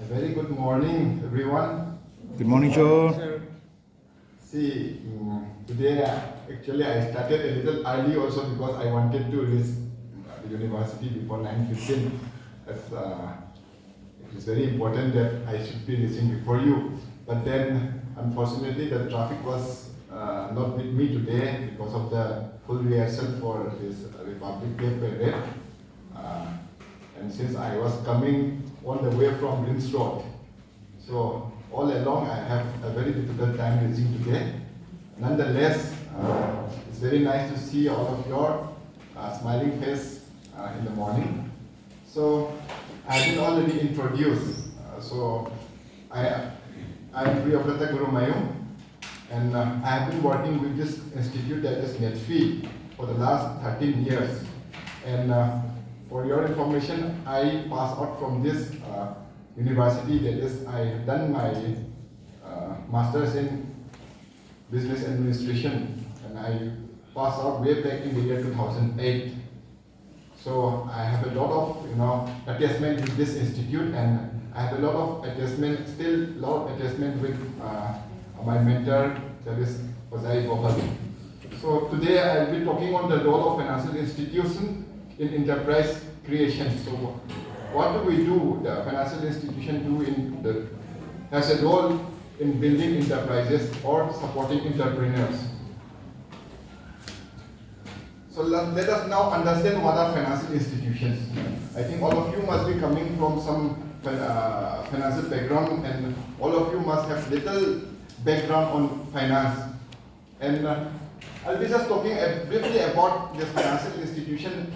A very good morning, everyone. Good morning, sir. See, today actually I started a little early also because I wanted to reach the university before 9:15. As, it is very important that I should be reaching before you. But then, unfortunately, the traffic was not with me today because of the full rehearsal for this Republic Day parade. Uh, and since I was coming all the way from Rinse Road, so all along I have a very difficult time reaching today. Nonetheless, it's very nice to see all of your smiling face in the morning. So I have been already introduced. I am G.Priyobrata and I have been working with this institute that is NEDFi for the last 13 years. And for your information, I passed out from this university, that is, I have done my master's in business administration, and I passed out way back in the year 2008. So I have a lot of attachment with this institute, and I have a lot of attachment, with my mentor, that is G.Priyobrata. So today I'll be talking on the role of financial institution in enterprise creation. So what do we do? The financial institution has a role in building enterprises or supporting entrepreneurs. So let us now understand what are financial institutions. I think all of you must be coming from some financial background, and all of you must have little background on finance. And I'll be just talking briefly about this financial institution.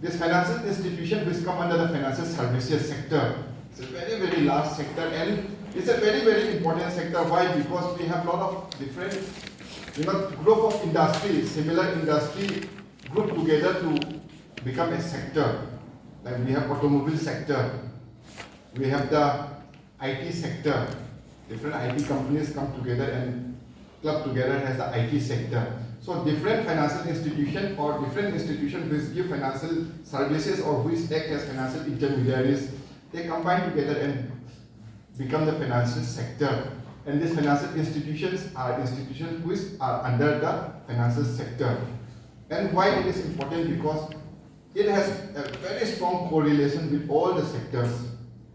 This financial institution which come under the financial services sector. It's a very, very large sector, and it's a very, very important sector. Why? Because we have a lot of different group of industry, similar industry group together to become a sector. Like we have automobile sector, we have the IT sector. Different IT companies come together and club together as the IT sector. So different financial institutions or different institutions which give financial services or which act as financial intermediaries, they combine together and become the financial sector. And these financial institutions are institutions which are under the financial sector. And why it is important? Because it has a very strong correlation with all the sectors,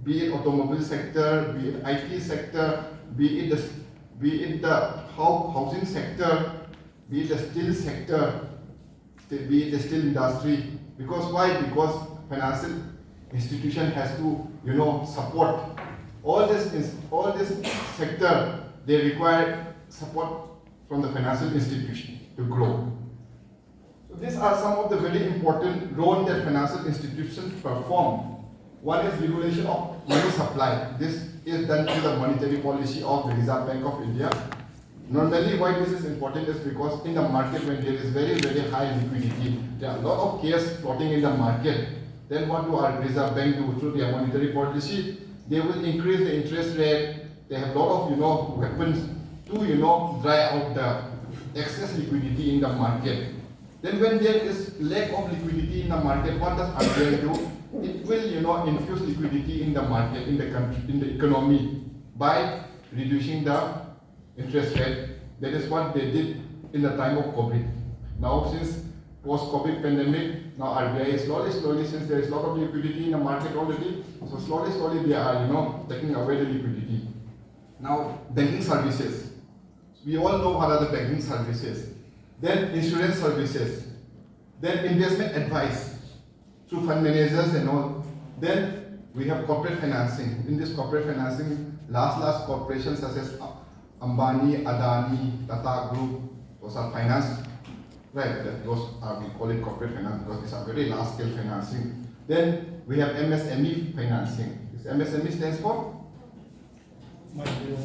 be it automobile sector, be it IT sector, be it the housing sector, be it the steel sector, be it the steel industry. Because why? Because financial institution has to support all this sector. They require support from the financial institution to grow. So these are some of the very important roles that financial institutions perform. One is regulation of money supply. This is done through the monetary policy of the Reserve Bank of India. Normally, why this is important is because in the market, when there is very, very high liquidity, there are a lot of cash floating in the market. Then what do our Reserve Bank do through their monetary policy? They will increase the interest rate. They have a lot of weapons to dry out the excess liquidity in the market. Then when there is lack of liquidity in the market, what does RBI do? It will infuse liquidity in the market, in the country, in the economy by reducing the interest rate. That is what they did in the time of COVID. Now since post-COVID pandemic, now RBI is slowly, since there is a lot of liquidity in the market already, so slowly they are taking away the liquidity. Now banking services. We all know what are the banking services. Then insurance services. Then investment advice through fund managers and all. Then we have corporate financing. In this corporate financing, large corporations such as Ambani, Adani, Tata Group, those are finance, right? Those are, we call it corporate finance because these are very large scale financing. Then we have MSME financing. This MSME stands for? Micro,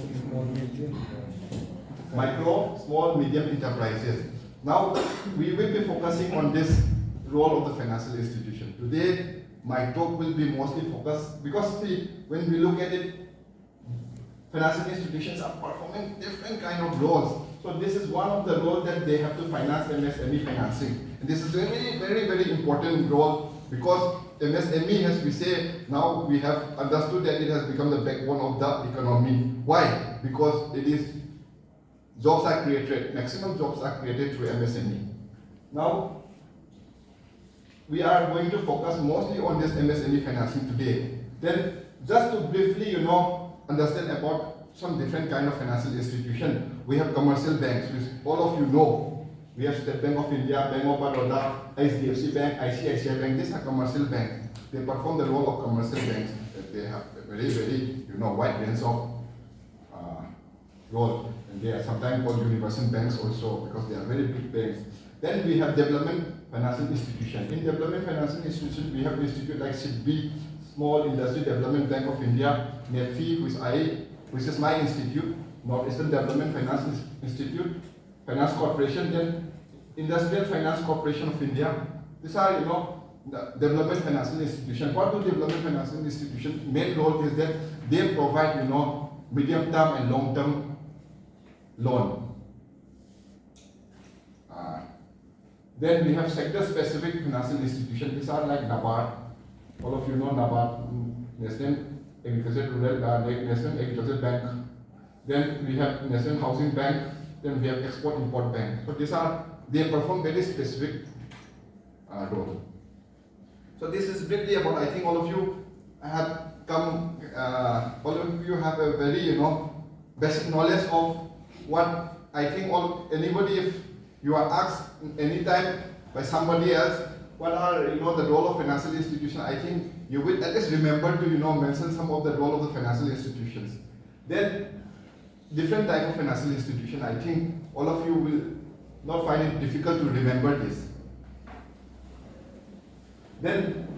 small, medium enterprises. Now we will be focusing on this role of the financial institution. Today, my talk will be mostly focused because when we look at it, financial institutions are performing different kind of roles. So this is one of the roles that they have to finance MSME financing. And this is a very, very, very important role because MSME, as we say, now we have understood that it has become the backbone of the economy. Why? Because it is jobs are created, maximum jobs are created through MSME. Now, we are going to focus mostly on this MSME financing today. Then, just to briefly, understand about some different kind of financial institution. We have commercial banks, which all of you know. We have State Bank of India, Bank of Baroda, HDFC Bank, ICICI Bank. These are commercial banks. They perform the role of commercial banks. They have a very, wide range of role. And they are sometimes called universal banks also because they are very big banks. Then we have development financial institution. In development financial institution, we have institute like SIDBI, Small Industry Development Bank of India, NEDFi, which is my institute, Northeastern Development Finance Institute, Finance Corporation, then Industrial Finance Corporation of India. These are, the development financial institution. What do development financial institution? Main role is that they provide, medium-term and long-term loan. Then we have sector-specific financial institutions. These are like NABARD. All of you know NABARD, National Agricultural Bank. Then we have National Housing Bank. Then we have Export-Import Bank. So they perform very specific role. So this is briefly about, I think all of you have all of you have a very, basic knowledge of what I think anybody, if you are asked anytime by somebody else, what are, the role of financial institution, I think you will at least remember to, mention some of the role of the financial institutions. Then, different type of financial institution, I think all of you will not find it difficult to remember this. Then,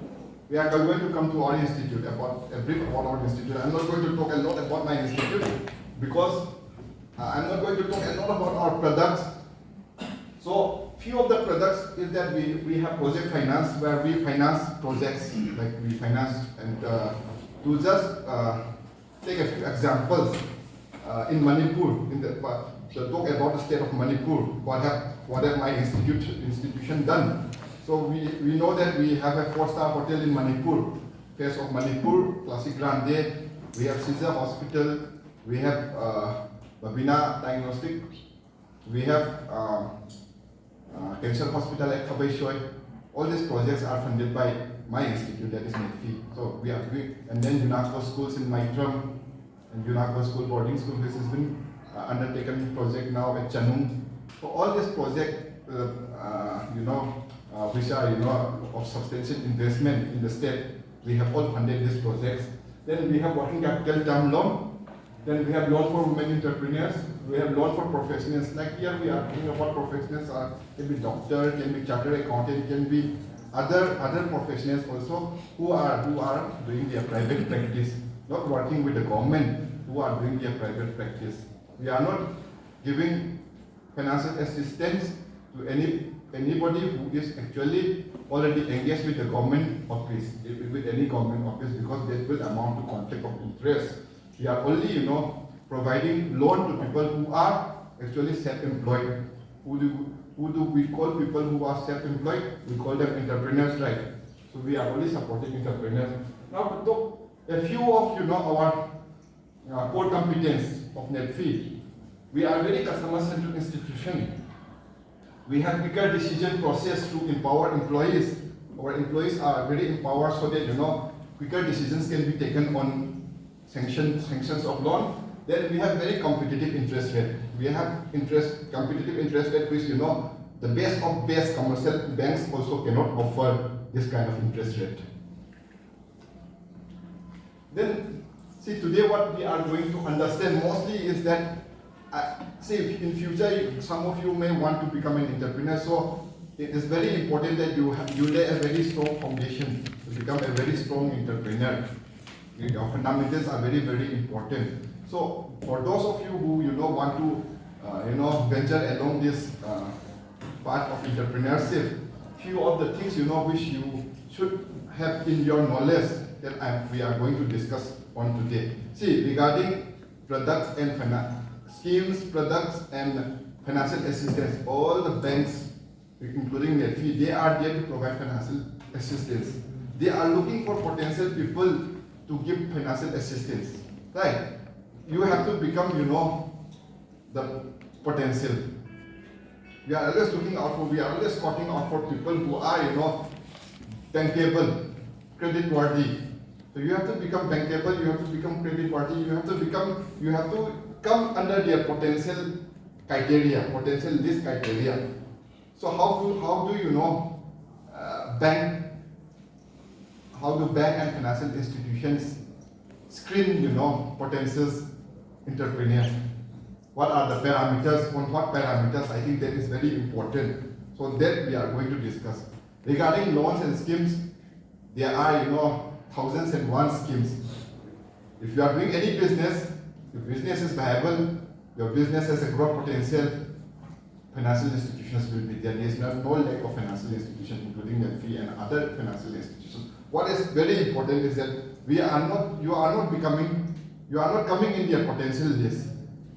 we are going to come to our institute, a brief about our institute. I'm not going to talk a lot about my institute because I'm not going to talk a lot about our products. So, few of the products is that we have project finance where we finance projects, like we finance, and to just take a few examples, in Manipur, to talk about the state of Manipur, what have my institution done. So we know that we have a 4-star hotel in Manipur, Face of Manipur, Classic Grande, we have Caesar Hospital, we have Babina Diagnostic, we have Cancer Hospital at Kabaishoy. All these projects are funded by my institute, that is NEDFi. So we are doing, and then UNESCO schools in Maitram, and UNESCO school boarding school, this has been undertaken project now at Chanung. So all this project, which are of substantial investment in the state, we have all funded these projects. Then we have working capital term loan. Then we have loan for women entrepreneurs. We have loan for professionals. Like here we are talking about professionals. Can be doctor, can be chartered accountant, can be other professionals also who are doing their private practice, not working with the government, who are doing their private practice. We are not giving financial assistance to anybody who is actually already engaged with the government office, with any government office, because that will amount to conflict of interest. We are only, providing loan to people who are actually self-employed. Who do we call people who are self-employed? We call them entrepreneurs, right? So we are only supporting entrepreneurs. Now to talk a few of our core competence of NEDFi. We are a very customer-centric institution. We have quicker decision process to empower employees. Our employees are very empowered so that quicker decisions can be taken on sanctions of loan. Then we have very competitive interest rate. We have competitive interest rate which the best of best commercial banks also cannot offer this kind of interest rate. Then see, today what we are going to understand mostly is that see, in future some of you may want to become an entrepreneur, so it is very important that you lay a very strong foundation to become a very strong entrepreneur. Your fundamentals are very, very important. So for those of you who want to venture along this path of entrepreneurship, few of the things which you should have in your knowledge that we are going to discuss on today. See, regarding products and schemes, products and financial assistance, all the banks, including NEDFi, they are there to provide financial assistance. They are looking for potential people to give financial assistance, right? You have to become, the potential. We are always looking out for, we are always scouting out for people who are, bankable, credit worthy. So you have to become bankable, you have to become credit worthy, you have to come under their potential criteria, potential list criteria. So how do bank, how do bank and financial institutions screen, potential entrepreneurs? What are the parameters? On what parameters? I think that is very important. So that we are going to discuss. Regarding loans and schemes, there are, thousands and one schemes. If you are doing any business, your business is viable, your business has a growth potential, financial institutions will be there. There is no lack of financial institutions, including NEDFi and other financial institutions. What is very important is that you are not coming in their potential list.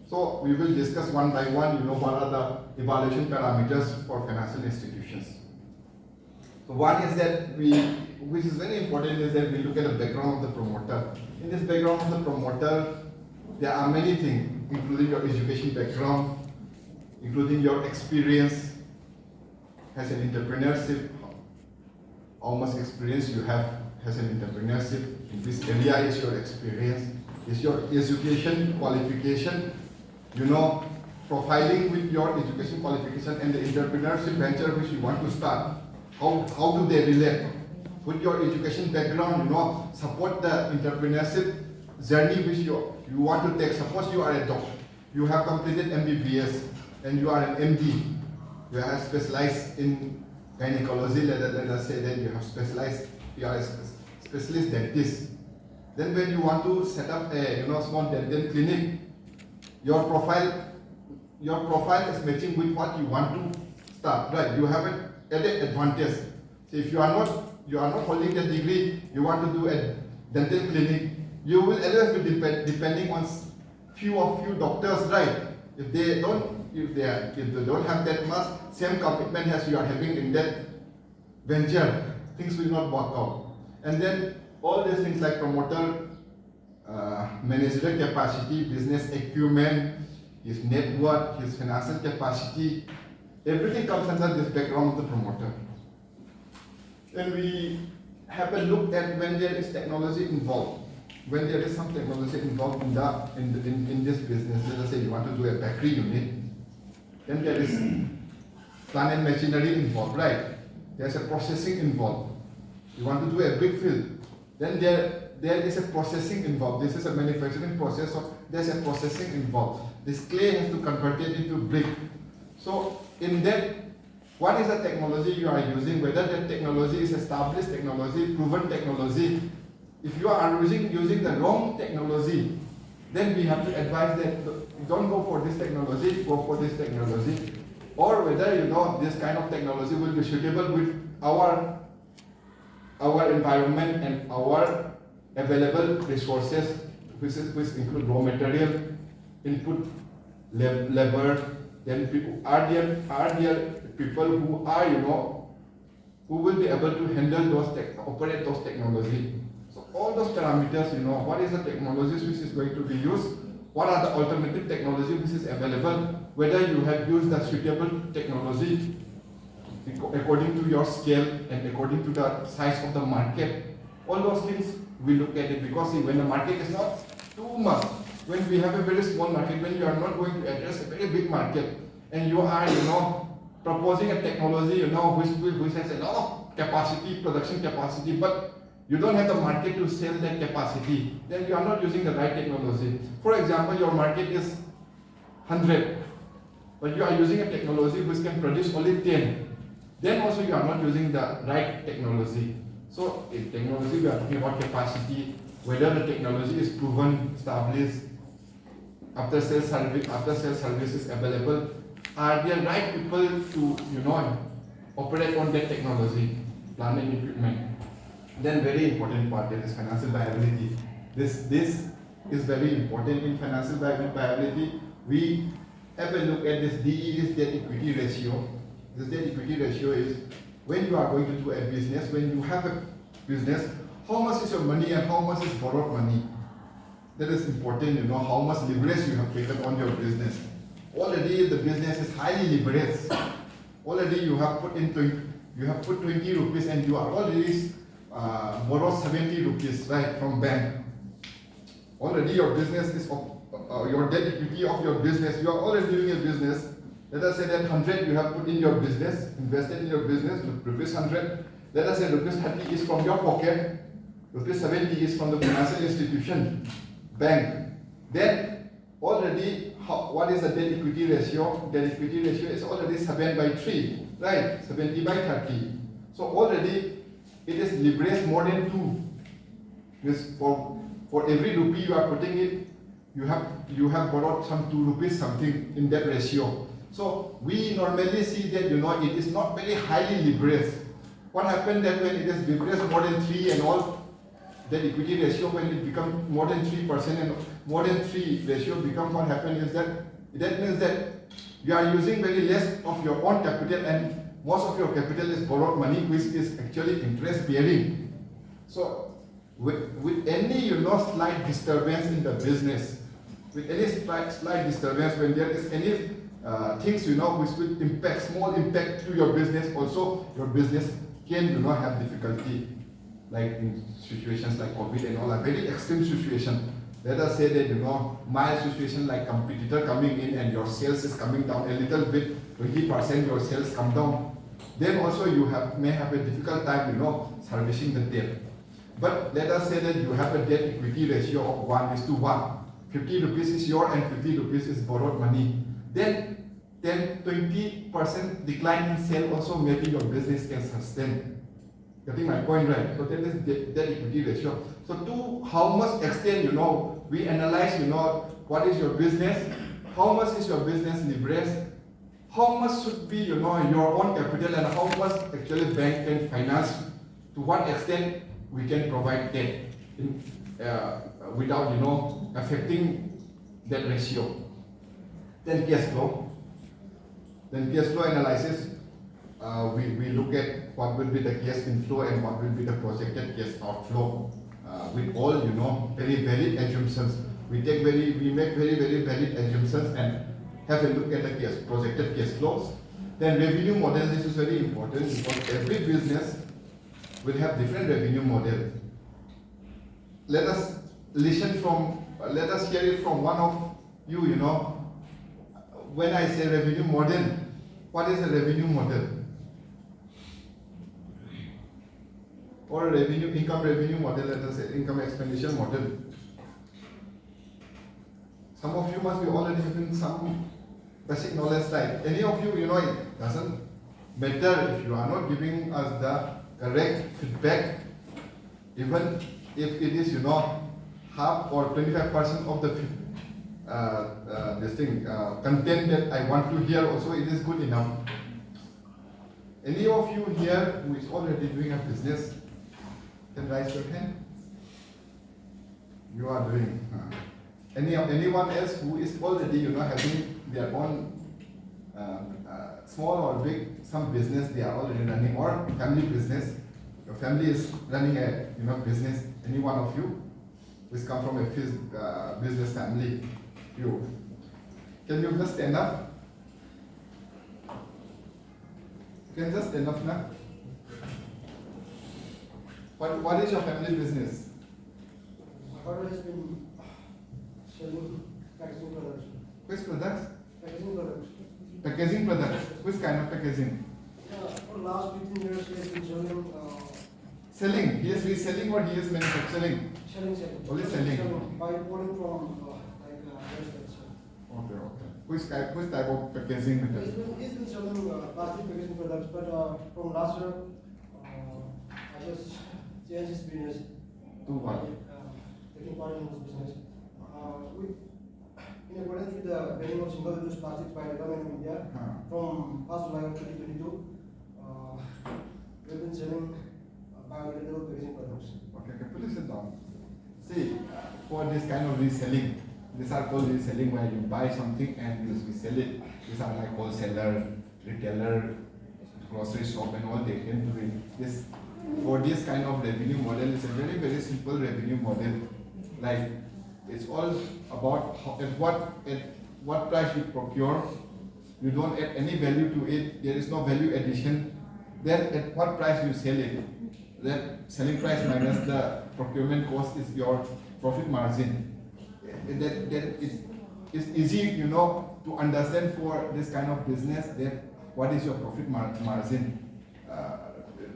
So we will discuss one by one, what are the evaluation parameters for financial institutions. So one is that which is very important, is that we look at the background of the promoter. In this background of the promoter, there are many things, including your education background, including your experience as an entrepreneurship, how much experience you have as an entrepreneurship, in which area is your experience, is your education qualification, profiling with your education qualification and the entrepreneurship venture which you want to start. How do they relate? With your education background, support the entrepreneurship journey which you want to take. Suppose you are a doctor, you have completed MBBS and you are an MD, you have specialized in gynecology, let us say that you are a specialist dentist. Then when you want to set up a small dental clinic, your profile is matching with what you want to start, right? You have an added advantage. So if you are not holding the degree, you want to do a dental clinic, you will always be depending on few doctors, right? If they don't have that much same commitment as you are having in that venture, things will not work out. And then all these things like promoter, managerial capacity, business acumen, his net worth, his financial capacity, everything comes under this background of the promoter. Then we have a look at when there is technology involved. When there is some technology involved in this business, let us say you want to do a bakery unit, then there is plant and machinery involved, right? There's a processing involved. You want to do a brick field, then there is a processing involved. This is a manufacturing process, so there's a processing involved. This clay has to convert it into brick. So in that, what is the technology you are using? Whether that technology is established technology, proven technology. If you are using the wrong technology, then we have to advise that don't go for this technology, go for this technology. Or whether this kind of technology will be suitable with our environment and our available resources, which include raw material, input, labor. Then people, are there people who are who will be able to handle operate those technology. So all those parameters, what is the technologies which is going to be used, what are the alternative technology which is available, whether you have used the suitable technology according to your scale and according to the size of the market. All those things we look at it, because when the market is not too much, when we have a very small market, when you are not going to address a very big market, and you are proposing a technology which has a lot of capacity, production capacity, but you don't have the market to sell that capacity, then you are not using the right technology. For example, your market is 100, but you are using a technology which can produce only 10, then also you are not using the right technology. So in technology, we are talking about capacity, whether the technology is proven, established, after sales services available, are there right people to operate on that technology, plant and equipment. Then very important part, that is financial viability. This is very important. In financial viability, we have a look at this DE, is debt equity ratio. This debt equity ratio is when you are going to do a business, when you have a business, how much is your money and how much is borrowed money. That is important, how much leverage you have taken on your business. Already the business is highly leveraged. Already you have put 20 rupees and you are already borrowed 70 rupees, right, from bank. Already your business is your debt equity of your business. You are already doing a business. Let us say that 100 you have put in your business, invested in your business, rupees 100. Let us say rupees 30 is from your pocket, rupees 70 is from the financial institution, bank. Then already, what is the debt equity ratio? Debt equity ratio is already 7/3, right? 70/30. So already it is leveraged more than 2. Because for every rupee you are putting it, you have borrowed some 2 rupees something in that ratio. So we normally see that it is not very highly leveraged. What happened that when it is leveraged more than 3 and all, that equity ratio, when it becomes more than 3% and more than 3 ratio becomes, what happened is that means that you are using very less of your own capital and most of your capital is borrowed money, which is actually interest bearing. So with any slight disturbance in the business, with any slight disturbance, when there is any things which will small impact to your business, also your business can have difficulty. Like in situations like COVID and all, a very extreme situation. Let us say that mild situation like competitor coming in and your sales is coming down a little bit, 20% your sales come down. Then also you may have a difficult time servicing the debt. But let us say that you have a debt equity ratio of 1:1. 50 rupees is your and 50 rupees is borrowed money. Then 20% decline in sale also maybe your business can sustain. Getting my point, right? So that is debt equity ratio. So to how much extent we analyze what is your business, how much is your business leverage, how much should be your own capital, and how much actually bank can finance, to what extent we can provide debt without affecting that ratio. Then cash flow. Then cash flow analysis. We look at what will be the cash inflow and what will be the projected cash outflow with all very valid assumptions. We make very valid assumptions and have a look at the projected cash flows. Then revenue model. This is very important because every business will have different revenue model. Let us hear it from one of you. When I say revenue model, what is a revenue model? Or a income revenue model, let us say income expenditure model. Some of you must be already having some basic knowledge, right? Any of you, it doesn't matter if you are not giving us the correct feedback, even if it is half or 25% of the content that I want to hear, also it is good enough. Any of you here who is already doing a business, can raise your hand. You are doing. Anyone else who is already having their own small or big some business they are already running, or family business. Your family is running a business. Any one of you who has come from a business family, can you just stand up? You can just stand up now. What is your family business? My father has been selling packaging products. Which products? Packaging products. Packaging products. Which kind of packaging? For last 15 years, he has been selling. Selling. He is reselling or he is manufacturing? Selling. Only selling. By importing from restaurants. Okay. Which type of packaging? He's been selling plastic packaging products, but from last year, I just changed his business. To what? Taking part in his business. In accordance with the banning of single-use plastics by the government of India, from 1st July 2022, we've been selling biodegradable packaging products. Okay, put this down. See, for this kind of reselling, these are called reselling, where you buy something and you resell it. These are like wholesaler, retailer, grocery shop and all, they can do it. for this kind of revenue model, it's a very, very simple revenue model. Like, it's all about how, at what price you procure. You don't add any value to it. There is no value addition. Then at what price you sell it? Then selling price minus the procurement cost is your profit margin. That is easy, you know, to understand for this kind of business. That what is your profit margin?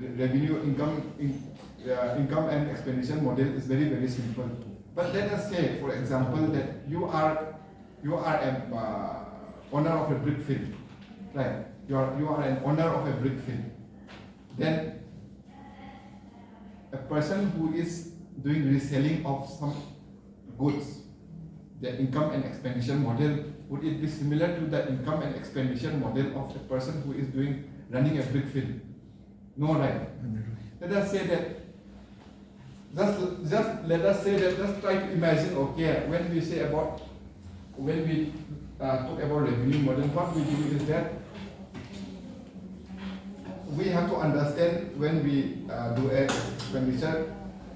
Revenue income and expenditure model is very, very simple. But let us say, for example, that you are a owner of a brick field, right? You are an owner of a brick field. Then a person who is doing reselling of some goods, the income and expenditure model, would it be similar to the income and expenditure model of a person who is running a brick field? No, right? Let us say that. Just try to imagine. Okay, when we talk about revenue model, what we do is that we have to understand when we do a expenditure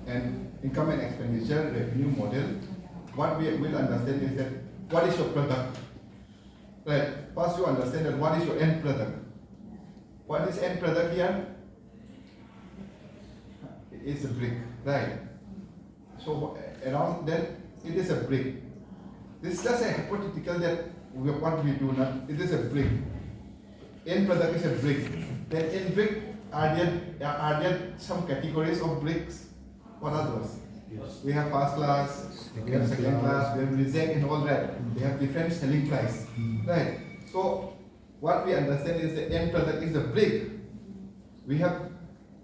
and income and expenditure revenue model. What we will understand is that what is your product, right? First, you understand that what is your end product. What is end product here? It is a brick, right? So around that, it is a brick. This is just a hypothetical that what we do not. It is a brick. End product is a brick. Then in brick, are there some categories of bricks? What are those? Yes. We have first class, we have second class, we have reserve and all that. They have different selling price, right? So what we understand is the end product is a brick. We have,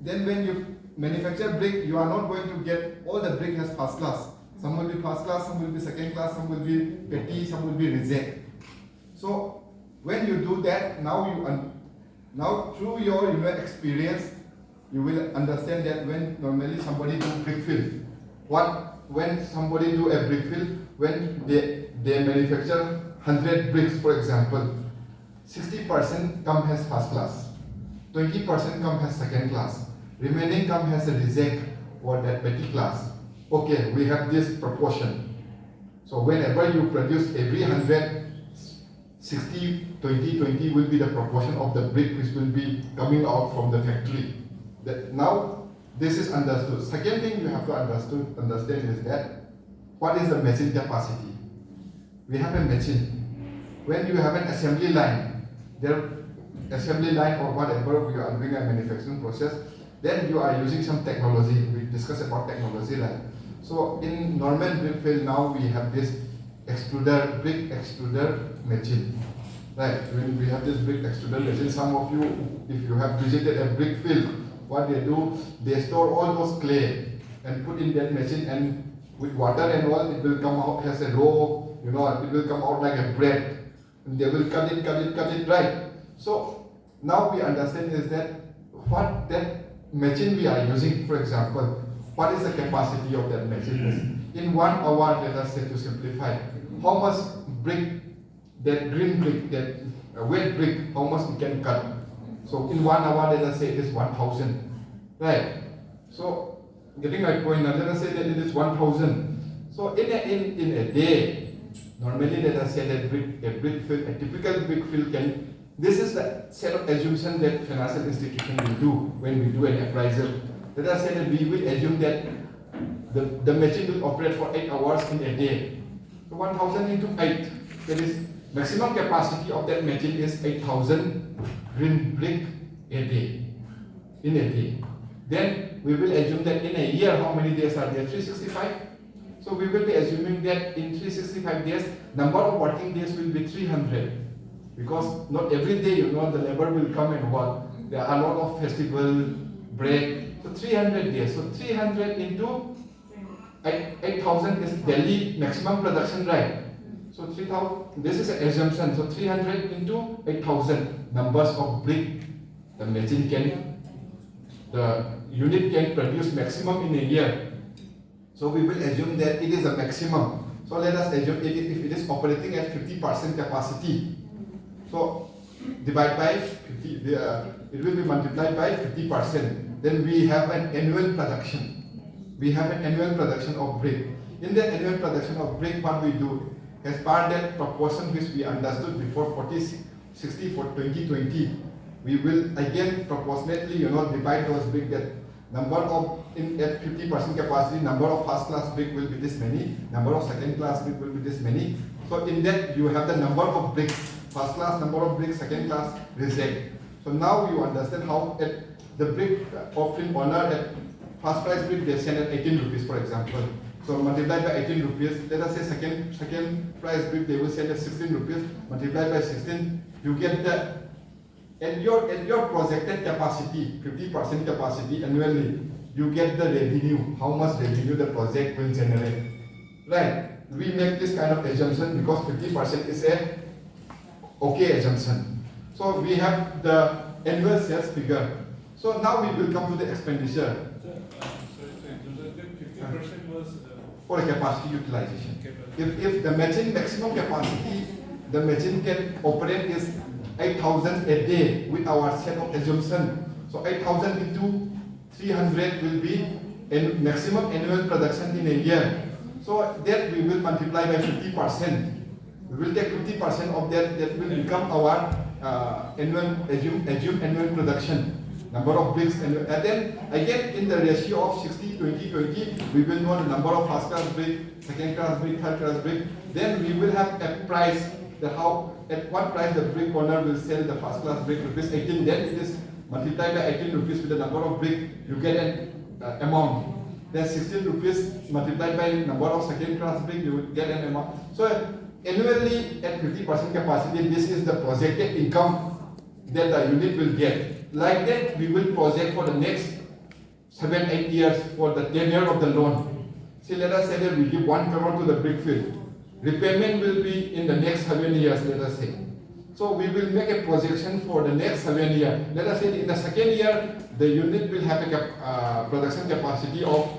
then when you manufacture brick, you are not going to get all the brick as first class. Some will be first class, some will be second class, some will be petty, some will be reserve. So when you do that, now through your experience, you will understand that when normally somebody do brick field, when somebody do a brick field, when they manufacture 100 bricks, for example, 60% come as first class, 20% come as second class, remaining come as a reserve or that petty class. Okay, we have this proportion. So whenever you produce every 100, 60, 20, 20 will be the proportion of the brick which will be coming out from the factory. Now, this is understood. Second thing you have to understand is that what is the machine capacity? We have a machine. When you have an assembly line, or whatever you are doing a manufacturing process, then you are using some technology. We discuss about technology, right? So in normal brick field now we have this brick extruder machine, right? When we have this brick extruder machine, some of you, if you have visited a brick field, what they do, they store all those clay and put in that machine, and with water and all, it will come out as a row, it will come out like a bread. And they will cut it, right? So now we understand is that what that machine we are using, for example, what is the capacity of that machine? In 1 hour, let us say to simplify, how much brick, that green brick, that wet brick, how much we can cut? So in 1 hour, let us say it is 1,000, right? So getting my point now, let us say that it is 1,000. So in a day, normally let us say that a typical brick field can, this is the set of assumption that financial institution will do when we do an appraisal. Let us say that we will assume that the machine will operate for 8 hours in a day. So 1,000 into 8, that is maximum capacity of that machine is 8,000 green brick a day, in a day. Then we will assume that in a year, how many days are there? 365. So we will be assuming that in 365 days, number of working days will be 300. Because not every day, the labor will come and work. There are a lot of festival, break. So 300 days. So 300 into 8,000 is daily maximum production, right? So 3,000, this is an assumption. So 300 into 8,000 numbers of brick the machine the unit can produce maximum in a year. So we will assume that it is a maximum. So let us assume if it is operating at 50% capacity. So divide by 50, it will be multiplied by 50%. then we have an annual production. We have an annual production of brick. In the annual production of brick, what we do, as part that proportion which we understood before 40-60 for 2020, we will again proportionately, divide those brick. That number of at 50% capacity, number of first class brick will be this many, number of second class brick will be this many. So in that you have the number of bricks, first class number of bricks, second class reject. So now you understand how at the brick offering owner at first price brick they send at 18 rupees, for example. So multiplied by 18 rupees, let us say second price brick they will send at 16 rupees, multiplied by 16, you get the at your projected capacity, 50% capacity annually, you get the revenue, how much revenue the project will generate. Right? We make this kind of assumption because 50% is a okay assumption. So we have the annual sales figure. So now we will come to the expenditure. Sorry, the 50% was for capacity utilization. If the machine maximum capacity, the machine can operate is 8,000 a day with our set of assumption. So 8,000 into 300 will be a maximum annual production in a year. So that we will multiply by 50%. We will take 50% of that will become our assume annual production. Number of bricks, and then again in the ratio of 60, 20, 20, we will know the number of first class brick, second class brick, third class brick. Then we will have a price, at what price the brick owner will sell the first class brick, rupees 18. Then it is multiplied by 18 rupees with the number of brick, you get an amount. Then 16 rupees multiplied by number of second class brick, you will get an amount. So annually at 50% capacity, this is the projected income that the unit will get. Like that, we will project for the next 7-8 years for the tenure of the loan. See, let us say that we give 1 crore to the brick field. Repayment will be in the next 7 years, let us say. So we will make a projection for the next 7 years. Let us say in the second year, the unit will have a production capacity of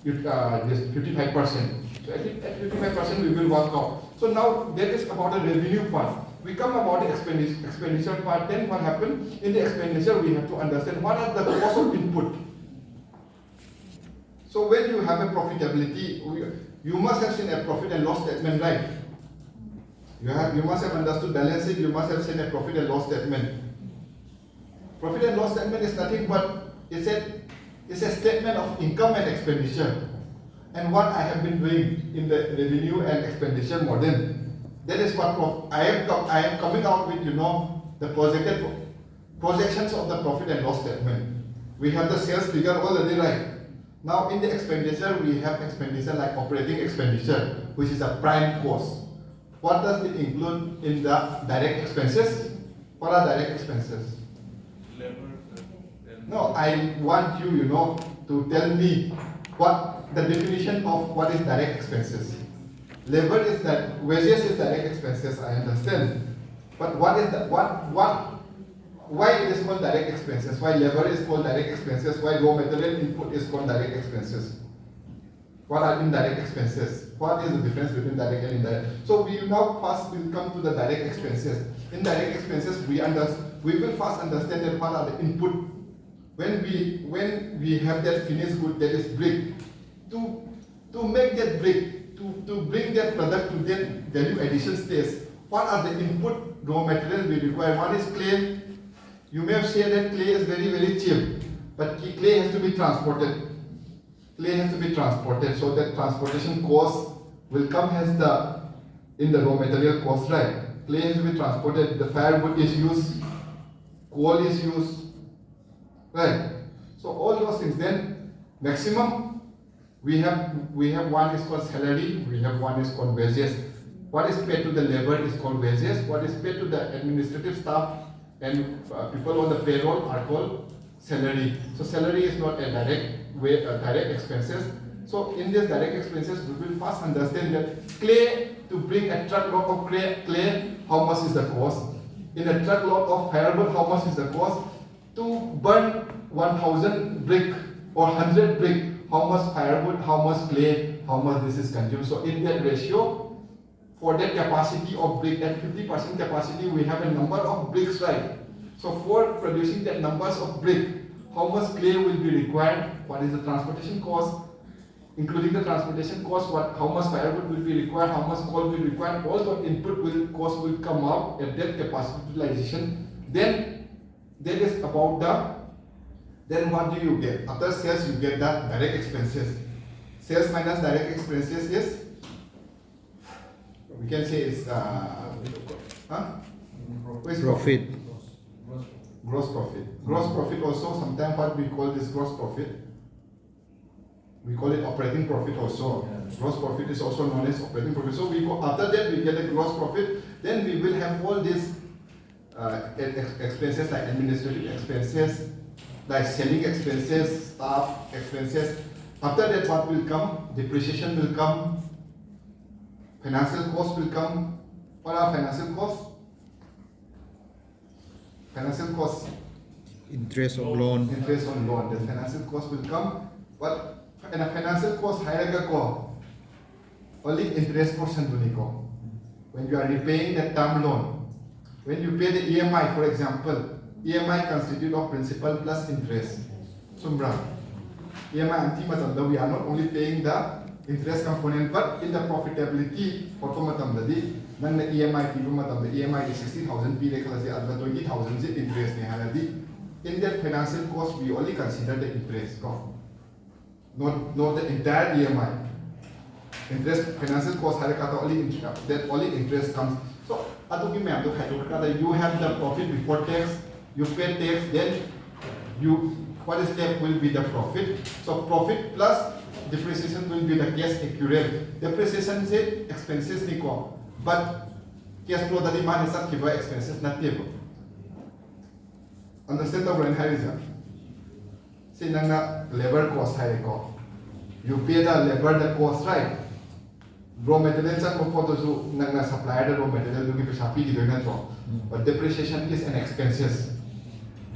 just 55%. So at 55% we will work out. So now that is about the revenue part. We come about the expenditure part. Then what happened? In the expenditure we have to understand what are the cost of input. So when you have a profitability, you must have seen a profit and loss statement, right? You must have understood balance sheet, you must have seen a profit and loss statement. Profit and loss statement is nothing but it's a statement of income and expenditure. And what I have been doing in the revenue and expenditure model, that is what I am coming out with, the projected projections of the profit and loss statement. We have the sales figure already, right? Now in the expenditure, we have expenditure like operating expenditure, which is a prime cost. What does it include in the direct expenses? What are direct expenses? labor. No, I want you, to tell me what the definition of what is direct expenses. Labor is that, wages is direct expenses, I understand. But what is that? Why it is called direct expenses? Why labor is called direct expenses? Why raw material input is called direct expenses? What are indirect expenses? What is the difference between direct and indirect? So we now first will come to the direct expenses. Indirect expenses, we will first understand that what are the input. When we have that finished good, that is brick, to make that brick, to bring that product to that value addition stage, what are the input raw material we require? One is clay. You may have said that clay is very, very cheap, but clay has to be transported. Clay has to be transported, so that transportation cost will come as in the raw material cost, right? Clay has to be transported, the firewood is used, coal is used, right? So all those things. Then maximum, we have one is called salary, we have one is called wages. What is paid to the labor is called wages. What is paid to the administrative staff and people on the payroll are called salary. So salary is not a direct expenses. So in this direct expenses, we will first understand that clay, to bring a truckload of clay, how much is the cost? In a truckload of firewood, how much is the cost? To burn 1,000 brick or 100 brick, how much firewood, how much clay, how much this is consumed. So in that ratio, for that capacity of brick, at 50% capacity, we have a number of bricks, right? So for producing that numbers of brick, how much clay will be required, what is the transportation cost, including the transportation cost, how much firewood will be required, how much coal will be required, all the cost will come out at that capacity utilization. Then that is about then what do you get? After sales you get the direct expenses. Sales minus direct expenses is, we can say it's Profit. Gross profit. Gross profit also, sometimes what we call this gross profit, we call it operating profit also. Gross profit is also known as operating profit. So after that we get a gross profit, then we will have all these expenses like administrative expenses, like selling expenses, staff expenses. After that what will come? Depreciation will come, financial cost will come. What are financial costs? Financial costs. Interest of loan. Interest on loan. The financial cost will come. But in a financial cost, only interest portion do go. When you are repaying the term loan, when you pay the EMI, for example, EMI constitutes of principal plus interest. Sumbra. EMI anti matam, we are not only paying the interest component, but in the profitability for matam then the EMI people matam, the EMI is 60,000 p like 20,000 interest in that financial cost we only consider the interest cost, not the entire EMI. Interest financial cost only interest comes. So you have the profit before tax, you pay tax, then what step will be the profit. So profit plus depreciation will be the cash accurate. Depreciation is expenses niko, but cash flow that demand is not expenses not table. Understand the brain harija? Say nanga labor cost high ko. You pay the labor the cost, right? Raw materials and photos nanga supplier the raw material you give a but depreciation is an expenses.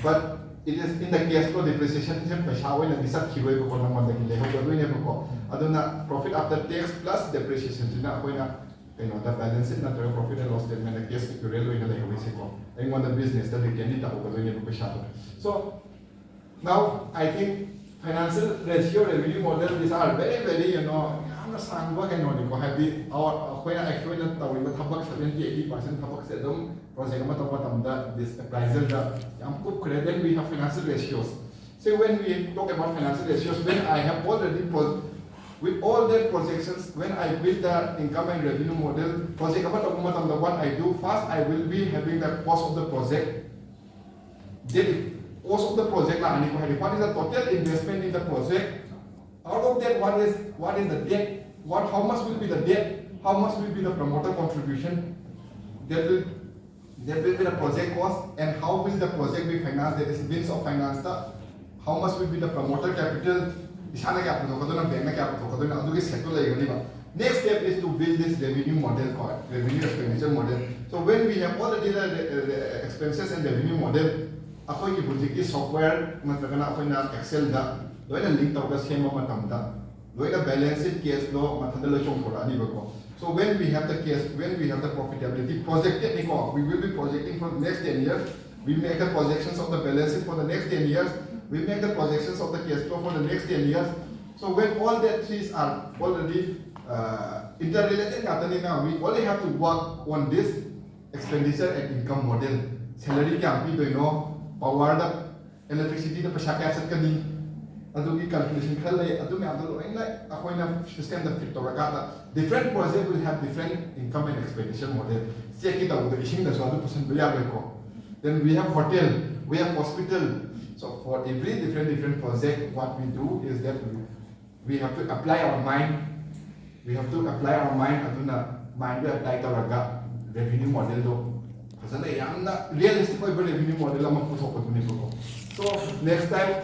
But it is in the cash flow depreciation is a peshawa and disat kiwe ko na mo the leho ko doing ko. Aduna profit after tax plus depreciation tina ko na the balance sheet na profit and loss statement the cash accurate in the leho ko. I want the business that retain it ko doing ko peshawa. So now I think financial ratio revenue model these are very sangwa can only have the our when actually not we would have 70-80% tabak said them project this appraisal then we have financial ratios. So when we talk about financial ratios, when I have already with all their projections, when I build the income and revenue model, project the one I do first, I will be having the cost of the project. Then cost of the project what is the total investment in the project? Out of that, what is the debt? How much will be the debt? How much will be the promoter contribution? That will be the project cost, and how will the project be financed? That is means of finance. How much will be the promoter capital? Next step is to build this revenue model called revenue expenditure model. So when we have already the expenses and revenue model, our project software, Excel link the same balance sheet cash flow so when we have the case, when we have the profitability projected, we will be projecting for the next 10 years. We make the projections of the balance sheet for the next 10 years. We make the projections of the cash flow for the next 10 years. So when all that things are already interrelated, we only have to work on this expenditure and income model. Salary can be power the electricity the asset can calculation system different project will have different income and expenditure model. Then we have hotel, we have hospital. So for every different project, what we do is that we have to apply our mind. We have to apply our mind. Mind we apply our revenue model. Realistic revenue model. So next time,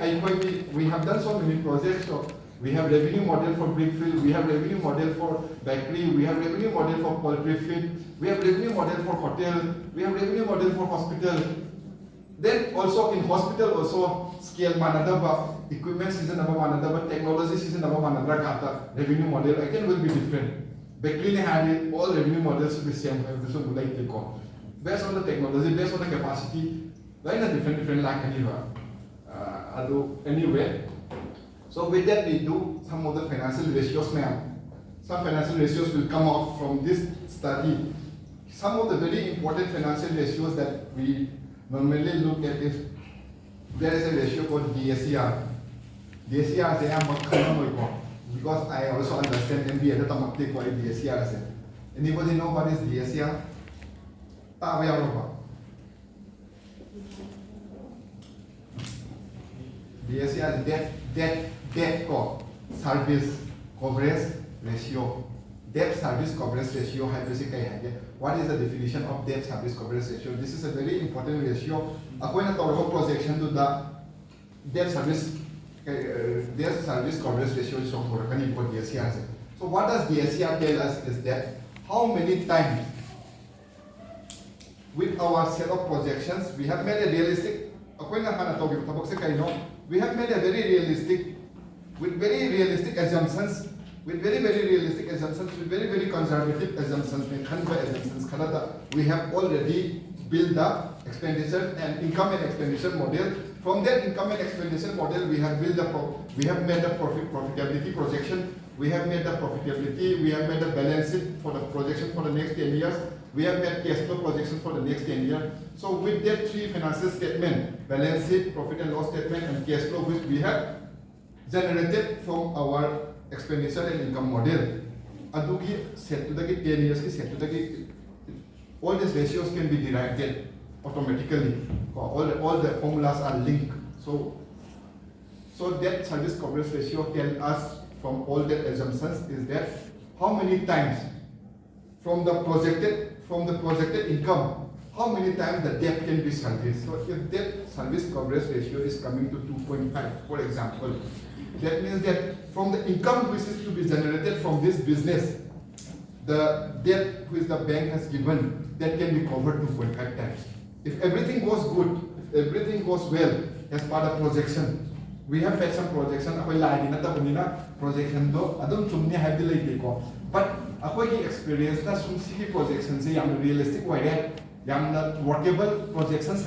we have done so many projects. So we have revenue model for brick field, we have revenue model for bakery, we have revenue model for poultry feed, we have revenue model for hotel, we have revenue model for hospital. Then also in hospital also scale manada, equipment season number manada, technology season number manada, revenue model again will be different. Bakery had it, all revenue models will be same. Based on the technology, based on the capacity, different like anyway. So with that we do some of the financial ratios, ma'am. Some financial ratios will come out from this study. Some of the very important financial ratios that we normally look at is there is a ratio called DSCR. DSCR is a because I also understand MBA that I'm DSCR. Anybody know what is DSCR? DSCR is debt service coverage ratio. Debt service coverage ratio. What is the definition of debt service coverage ratio? This is a very important ratio. According to our projection to the debt service coverage ratio is for DSCR. So what does DSCR tell us is that how many times with our set of projections we have made a realistic, we have made a very realistic, with very realistic assumptions, with very realistic assumptions, with very conservative assumptions, we have already built the expenditure and income and expenditure model. From that income and expenditure model, we have made the profitability projection. We have made the profitability. We have made the balance sheet for the projection for the next 10 years. We have made cash flow projection for the next 10 years. So with that three financial statement, balance sheet, profit and loss statement, and cash flow, which we have generated from our expenditure and income model. Adugi set to the 10 years, set to the all these ratios can be derived automatically. All the formulas are linked. So debt service coverage ratio tells us from all the assumptions is that how many times from the projected income, how many times the debt can be serviced. So if debt service coverage ratio is coming to 2.5, for example, that means that from the income which is to be generated from this business, the debt which the bank has given, that can be covered 2.5 times. If everything goes good, if everything goes well as part of projection, we have had some projection. Projection but experience projections realistic workable projections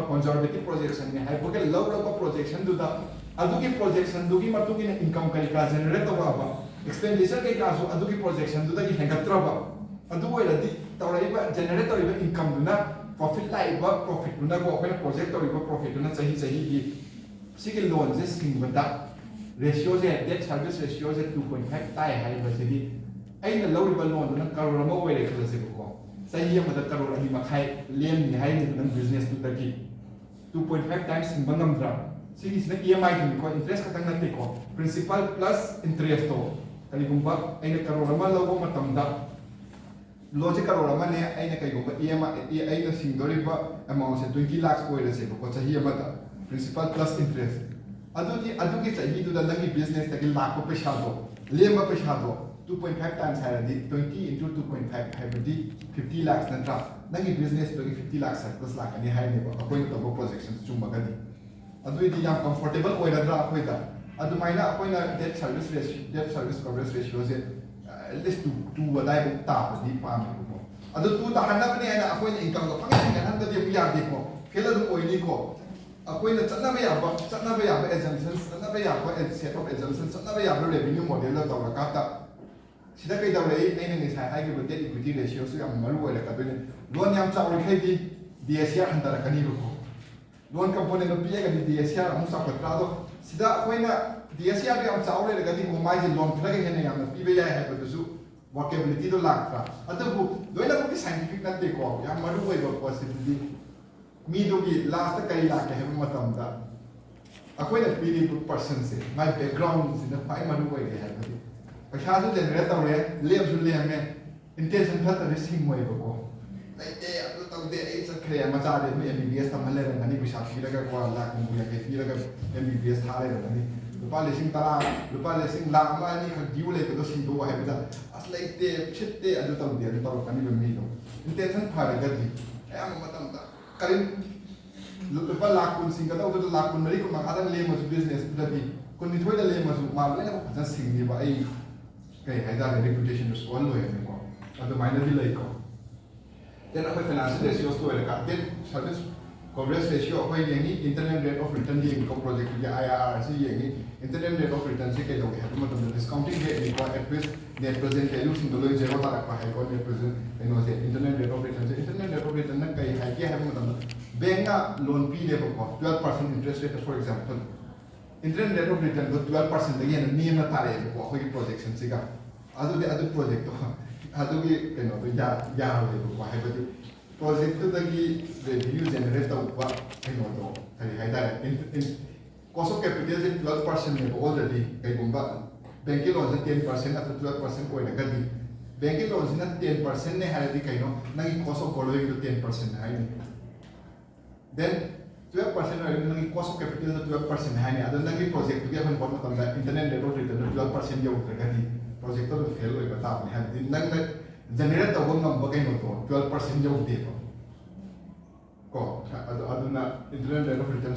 conservative projection low projection projection income generate expenditure projection generate income profit project profit Sigi loan is ratios debt service ratios 2.5 tie I the low loan and Karama way say here with the Karol and Makai lane behind business to the key 2.5 times in Bangamdra. Sigi is the EMI to interest principal plus interest. Kalibumba and the Karolama logo matamda logical Ramane and a Kayumba EMI a single amount 20 lakhs because here mata. Principal plus interest. Aduki say to the lucky business that lack of peshado, lemba peshado, 2.5 times higher, 20 into 2.5, 50 lakhs and draft. Lucky business to 50 lakhs plus lakh and the high neighbor, according to projections, Chumbagadi. Adu the young comfortable with a draft with that. Adumina, when a debt service coverage ratio is at least to what I would tap the farm. Adu to the Hanabani and appoint income of 100 yard depo, Killer Oilico. When the Chanabaya assumptions, Chanabaya set of assumptions, Chanabaya revenue model of Tawakata. Sidaka Daway, naming is high with debt equity ratio, so I'm Maru like a billion. One Yam Tower Katie, DSR and Tarakanibo. One component of Pia and DSR, Musa Quadrado. Sida when DSR Yam Tower, like a thing, my long play and PBI have to do workability to lack. Other book, do I not be scientific that they call Yamaru possibility. Me do be last kay la ke have matamda akoy na pili good person se my background is the pai manu way ke have pasha do generate awre lem su lem me intention phat ta sing moi ko like adu taw de ai sa khre ma cha de me MBBS ta male ran ani pasha fi la ka kwa la ku ya ke fi la ka MBBS tha le ran ani lupa lesing tara lupa lesing la ma ani kha diu le ko sing do ha bida as like te chit te adu taw de adu taw kani be me do intention pha ga di am matamda Karim lupa lakun singkat atau tu lakun dari ko makadang lema su business tadi kun ni thoi da lema su malu na ko phasan sing ni ba ai kai haida reputation su all lo ya ko adu minor di lai ko then apai financial ratios to ka debt service coverage ratio of internal rate of return project IRR internal rate of return discounting rate at risk net present value single zero net present internal rate of return bank loan fee 12% interest rate for example internal rate of return 12% again name na tare projection siga adu project project revenue generate cost of capital is 12% already banking loans 10% at 12% banking loans 10% cost of borrowing to 10% then 12% cost of capital 12% project internet rate of return 12% project fail generate 12% internet rate of return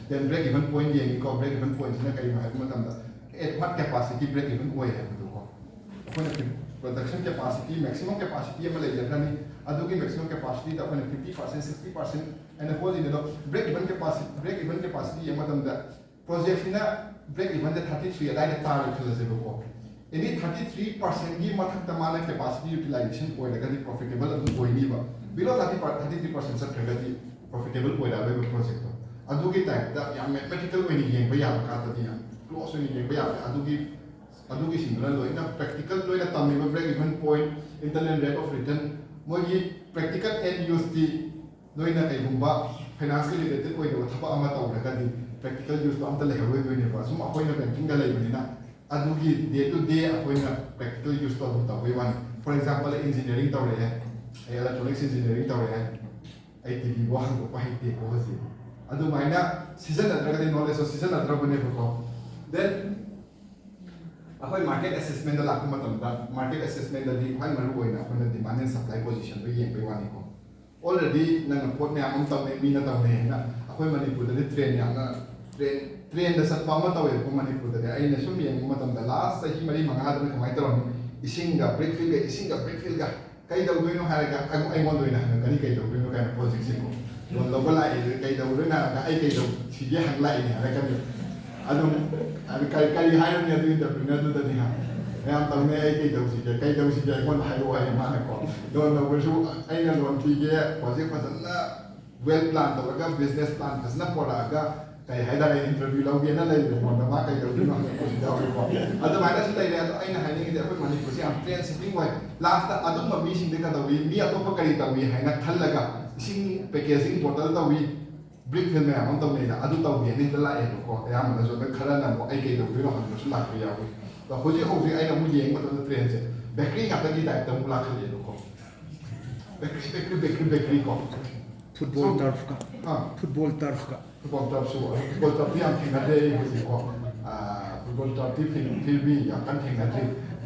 then break even point break even point at what capacity break even production capacity maximum capacity maximum capacity 50% 60% and the whole break even capacity project break even 33 any 33% capacity utilization profitable below 33% profitable project type mathematical close practical break even point internal rate of return practical end use financial related practical use banking day to day practical use for example engineering electronics engineering TV season knowledge season then market assessment market assessment demand and supply position already pot train the Satpama Tower, Manipur, the Ainasumi and the last Himari Manhattan, my town, Isinga, Brickfield, Kaida Wino Haraga, I want to know Kanika, Wino kind of project. Don't localize Kaida Wina, I take Sidia Line, I don't carry higher near the entrepreneur than him. I am the Kaida Sidia, one highway in Monaco. Don't know where I know one figure, project was well planned, or business plan, has not for interview sitting last packaging bottle brick film bakery football turf football turf football turf football turf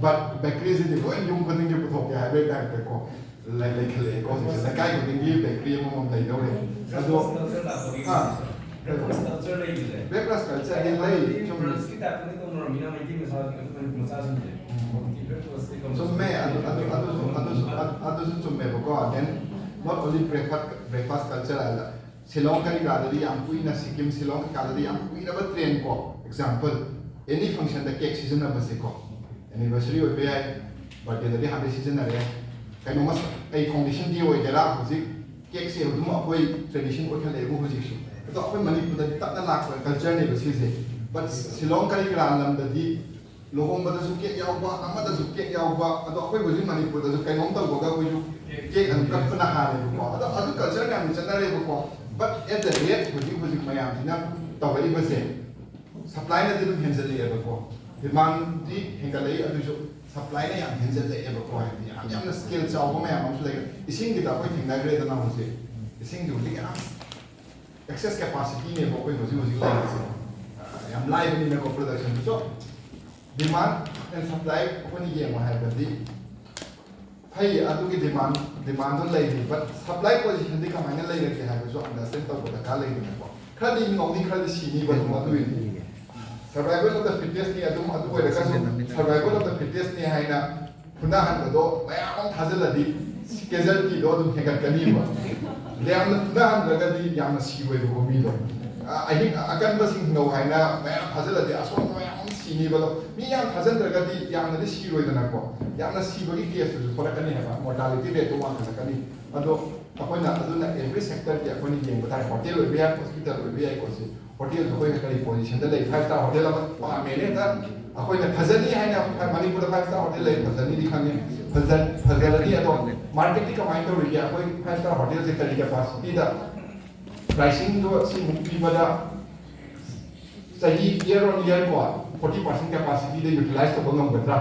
but bakery is the going young thing you put like bakery breakfast culture then not only breakfast culture Ceylon Sikkim Ceylon train example any function the cake season anniversary birthday the season condition cake tradition culture but Ceylon Lohong cake cake and culture but at the rate supply demand supply scale excess capacity live in production so demand and supply demand but supply position understand survival of the fittest survival of the fittest Puna Handado, Mayam Hazaladi, Skazalti, Dodum Hekaniva. Leam Puna Handagadi Yamasi with Romido. I think I can't listen no Hina, Mayam Hazaladi, as one Mayam Siniva, Miam Hazandagadi, Yamasi with an aqua. Yamasi cases for a caneva, mortality rate to one as a cani. Although upon every sector, the Aponi game, but I hotel will be a hospital will be a cosy. Hotel is a position, the 5-star hotel of America. अखोइना फजनी हैना Manipur 5-star hotel ले फजनी दिखाने फजलनी अदो market की कमाई तो रही है अखोइ 5-star hotel से करी कैपेसिटी दा प्राइसिंग दो सी मुक्ति बड़ा सही year on year को 40% कैपेसिटी दे यूटिलाइज तो बंगम बत्रा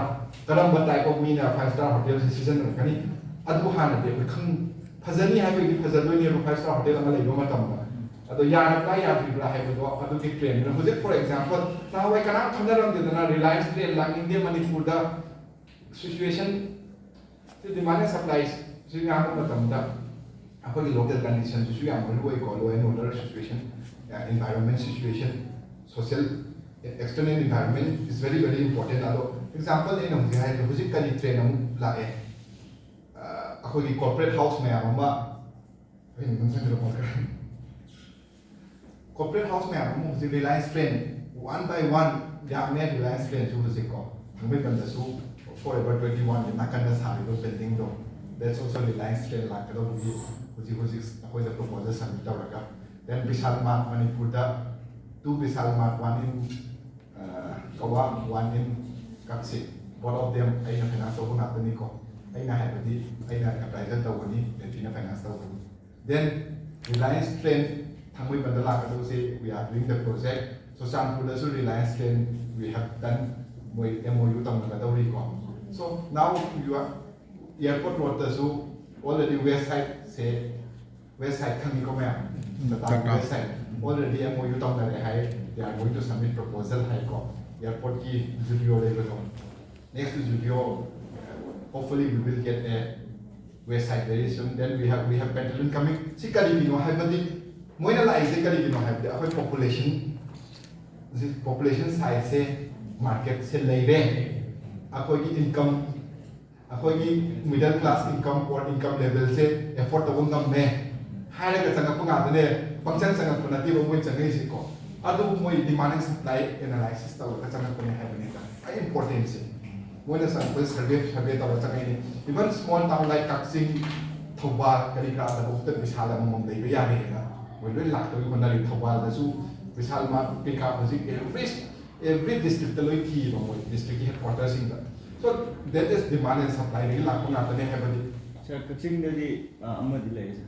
करम बताए को मीना 5-star hotel से सीजन रखनी अदो हाना दे खं फजनी है भी फजलोई ने 5-star hotel अमल ले मत तम अदो याना या फिर है तो अदो की ट्रेन में मुझे फॉर एग्जांपल ना वे कना खंडरम देना Reliance train long India Manipur दा सिचुएशन तो डिमांड सप्लाई से यहाँ मतलब दा अखोई लोकल कंडीशन जो यहाँ पर वो एक law and order situation environment situation social external environment is very important अदो एग्जांपल इन मुझे है तो मुझे कनी ट्रेन हम लाए अखोई कॉर्पोरेट हाउस में आमा इन कंसर्न कर corporate house में आप मुझे Reliance train one by one जाने Reliance train जो मुझे को मुझे कंधा सु Forever 21 ये ना कंधा सारी वो building दो that's also Reliance train लाग कर मुझे कोई द proposal submit हो रखा then विशाल मार्ग मणिपुर दा 2 विशाल मार्ग one in कवा one in काक्सी both of them आई ना finance हो ना तो निको आई ना है बदी आई ना appraisal तो बनी then finance तो बनी then Reliance train we are doing the project. So Sanpur also Reliance train we have done with MOU so now you are airport water so already west side coming come the west side already MOU they are going to submit proposal airport ki studio level next studio hopefully we will get a west side very soon then we have Pentagon coming sikari no have मोइना लाइसे करी किनो है अखोई population size से market से लेबे अखोई की income अखोई की middle class income or income level से effort तो बंगम में हारे का संगत पुंगा तने फंक्शन संगत पुना ती वो मोइ संगई सिको अदो मोइ demand and supply analysis तो का संगत पुने है बने का आई important से मोइना संगत survey तो Sangai even small town like Kaksing Thoba करी का अदो उत्तर विशाल मम लेबे यारे का we will lack to one day Thawal, the zoo, Visalma, pick up every district, the Loki, district headquarters in that. So that is demand and supply, really lack on after they have a Sir, catching the delays.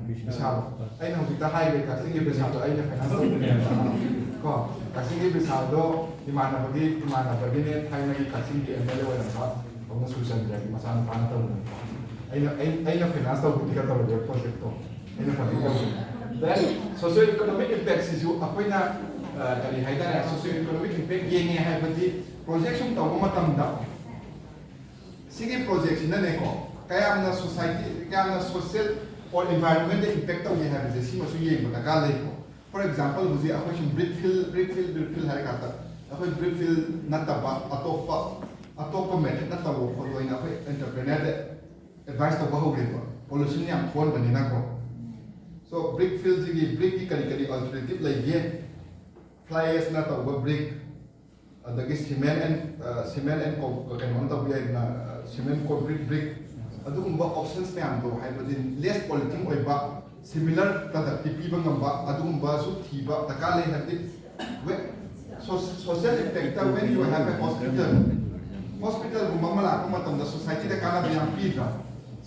Visal. I know the highway, catching every Sato, I have go. Catching every Saldo, demand of a gift, demand of a guinea, finally catching the MLA and not almost Susan, Masan Panato. I know finance of the other project. Then socio-economic impacts is you apoina kali haida socio-economic impact ye nge hai bati project sum taw matam da sige project ina ne ko kaya na society kaya na social or environmental impact taw ye hai bati sima su ye ba ka le ko for example buzi apo sum brickfield hai ka ta apo brickfield na ta ba atopa method na ta wo ko loina apo entrepreneur advice to ba ho ge ko pollution yam thon bani na ko so brick fields की brick की करी alternative like ये fly ash ना तो वो brick अदगी cement and क्या नाम तो भी ना cement concrete brick अदुगुम्बा options में हम तो है बदिन less polluting ओइ बा similar productive पीबा गम्बा अदुगुम्बा सु थीबा तकाले हंदी वे social impact ता when you have a hospital गुम्बा मला को मतलब द society ता काना बियाम पीता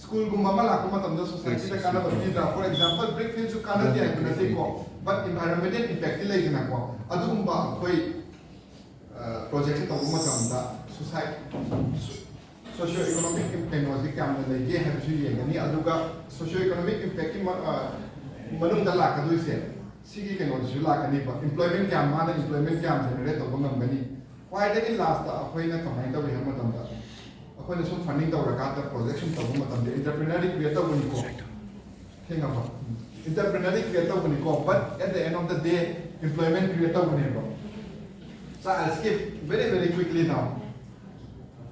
school gumma mala kuma tamda society ta kana bartida for example brick fields kana dia kuna te ko but environmental impact lai gina ko adu gumba koi project ta gumma tamda society socio economic impact was the kam lai ge have ju ye ni adu ga socio economic impact ki manung da la ka du se sigi ke no ju la ka ni ba employment kam ma da employment kam generate to bangam gani why da ki last ta apoi na kamai ta we ham tamda अपने सुन funding तो रखा था projection तो वो मतलब entrepreneur creator बनी को ठीक है ना इंटरप्रेन्योर क्रिएटर बनी को but at the end of the day employment creator बनी को so I'll skip very quickly now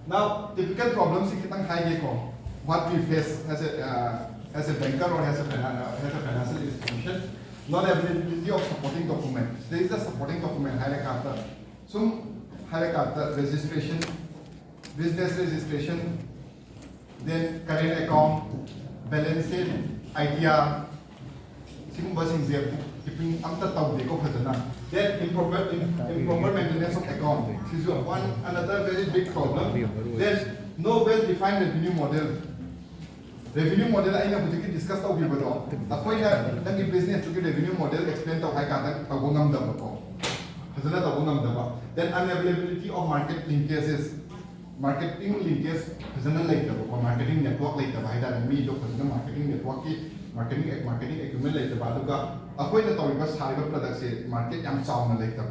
Now, typical problems in kitang high ko, what we face as a banker or as a financial institution, not availability of supporting documents. There is a supporting document, high kata. Some high kata registration, business registration, then current account, balance sheet, ITR, keeping then improper maintenance of account. This is one another very big problem. There's no well-defined revenue model. Revenue model I know we discuss how we would all. The business to get revenue model explain how I can't then unavailability of market linkages. Marketing linkage or marketing network later by that and me marketing network marketing equipment later baduga avoid the products market and sound later.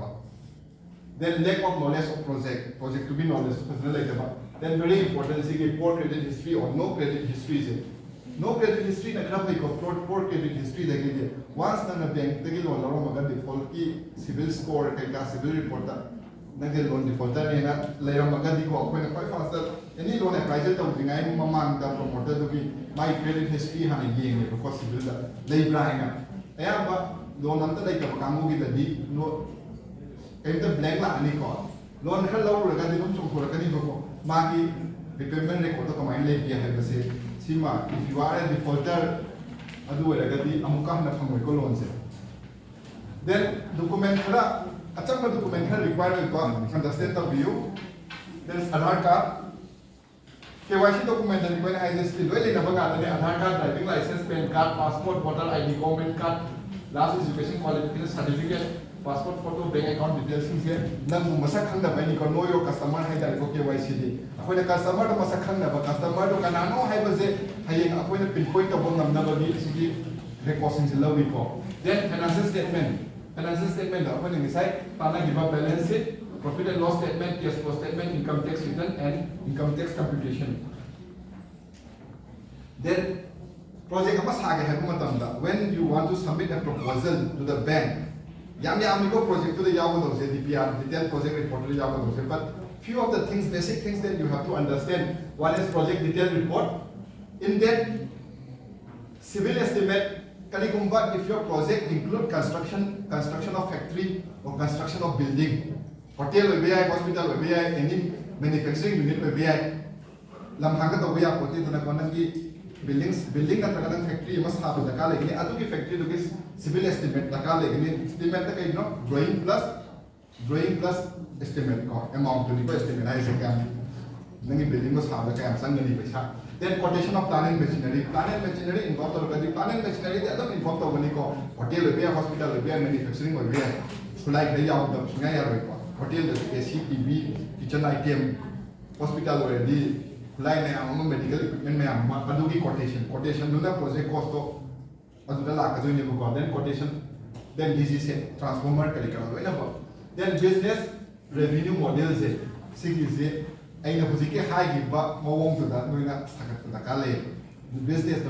Then lack of knowledge of project to be knowledge later. Then very important is poor credit history or no credit history. No credit history na poor credit history once na bank loan default civil score civil report loan defaulter quite faster. Any loan appraisal promoter to be my credit history because civil labor. Loan under like a Kamu with the no blank loan hello regarding Magi repayment record of my late Sima, if you are a defaulter, loans. Then document a document required to understand the view. There is Aadhaar card. KYC document when I just still Aadhaar card, driving license, PAN card, passport, voter ID, government card, last education qualification certificate, passport photo, bank account details here. Nang masakhang na bani ko know your customer hay dahil ko KYC. Ako na customer to masakhang na ba customer to kanano hay ba se hayeng ako na pinpoint ko bang namna ba sige recording sila ko. Then financial statement. Financial statement ako na isay para give up balance sheet, profit and loss statement, cash flow statement, income tax return and income tax computation. Then project mas hage hay when you want to submit a proposal to the bank. Project to the Yamato, DPR, detailed project report to the Yamato. But few of the things, basic things that you have to understand. One is project detailed report. In that civil estimate, if your project include construction of factory or construction of building, hotel, hospital, any manufacturing unit, building na talagang factory must have the kala ini atu ki factory to civil estimate na kala ini estimate ka drawing plus estimate ko amount to ni estimate ai sekam nangi building must have ka am sang ni paisa. Then quotation of plant and machinery involved to the plant and machinery the other involved to ni ko hotel repair hospital repair manufacturing repair like the yaw the sungai ya hotel the AC TV kitchen item hospital already line medical equipment quotation do the project cost then quotation then disease transformer then business revenue models I high give back more to that business